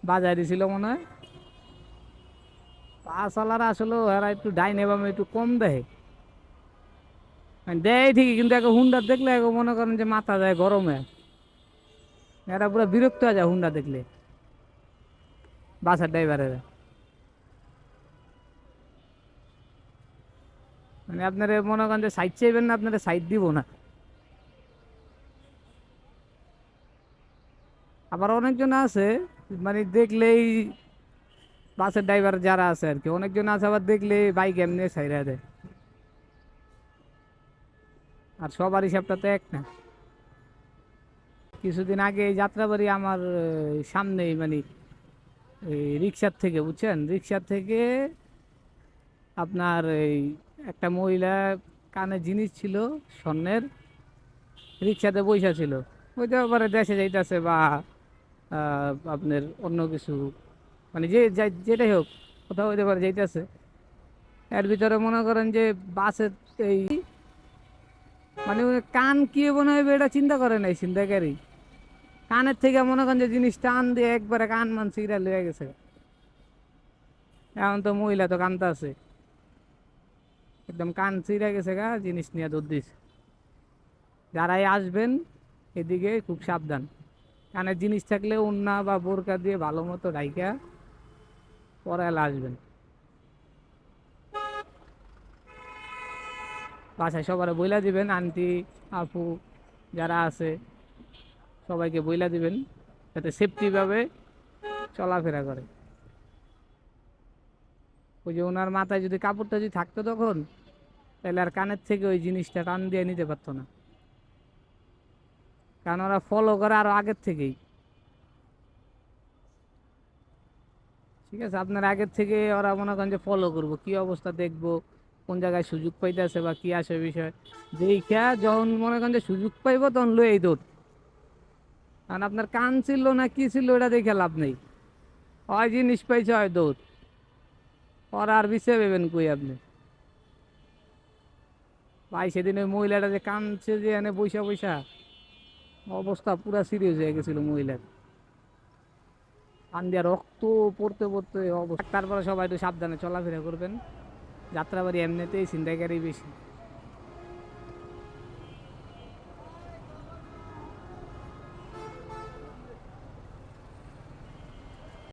বাজারে ছিল মনে হয়। পাঁচওয়ালারা আসলে এরা একটু ডাইনে বামে একটু কম দেয়, মানে দেয় ঠিকই, কিন্তু এক হুন্ডা দেখলে এক মনে করেন যে মাথা যায় গরমে। এরা পুরো বিরক্ত হয়ে যায় হুন্ডা দেখলে, বাসের ড্রাইভারেরা। মানে আপনারা মনে করেন যে সাইড চাইবেন না, আপনারা সাইড দিব না। আবার অনেকজন আছে মানে দেখলেই, বাসের ড্রাইভার যারা আছে আর কি, অনেকজন আছে আবার দেখলে বাইক এমনি ছাইরা দেয়। আর সবার হিসাবটা তো এক না। কিছুদিন আগে এই যাত্রাবাড়ি আমার সামনেই মানে এই রিক্সার থেকে, বুঝছেন, রিক্সার থেকে আপনার এই একটা মহিলা কানে জিনিস ছিল স্বর্ণের, রিক্সাতে বইসা ছিল। ওইটা আবার দেশে যাইতেছে বা আপনার অন্য কিছু, মানে যে যেটাই হোক, কোথাও হইতে পারে যাইতেছে। এর ভিতরে মনে করেন যে বাসের এই মানে ওই কান কি মনে হবে এটা চিন্তা করে নাই চিন্তাকারী, কানের থেকে মনে করেন যে জিনিস টান দিয়ে একবারে কান মান ছিঁড়া লয়ে গেছে। এখন তো মহিলা তো কানতে আছে, একদম কান ছিঁড়া গেছে গা, জিনিস নিয়ে দৌড় দিছে। যারাই আসবেন এদিকে খুব সাবধান, কানের জিনিস থাকলে ওন্না বা বোরকা দিয়ে ভালো মতো ঢাইকা পরাইলে আসবেন। বাসায় সবার বইলা দিবেন, আন্টি আপু যারা আছে সবাইকে বইলা দিবেন, যাতে সেফটিভাবে চলাফেরা করে। ওই যে ওনার মাথায় যদি কাপড়টা যদি থাকতো তখন, তাহলে আর কানের থেকে ওই জিনিসটা টান দিয়ে নিতে পারতো না। কারণ ওরা ফলো করে আরো আগের থেকেই। ঠিক আছে, আপনার আগের থেকে ওরা মনে করেন যে ফলো করবো, কি অবস্থা দেখবো, কোন জায়গায় সুযোগ পাইতেছে বা কি আসে বিষয় দেখা, যখন মনে করেন যে সুযোগ পাইবো তখন লই দৌড়। কারণ আপনার কান ছিল না কি ছিল এটা দেখে লাভ নেই, হয় জিনিস পাইছে হয় দৌড়। ওরা আর বিষয় ভেবেন কই আপনি। ভাই সেদিন ওই মহিলাটা যে কানছে যে এনে বৈশা বৈশা, অবস্থা পুরা সিরিয়াস হয়ে গেছিল মহিলার, কান দিয়া রক্ত পড়তে পড়তে অবস্থা। তারপরে সবাই একটু সাবধানে চলাফেরা করবেন, যাত্রাবাড়ি এমনিতেই ছিনতাইকারী বেশি।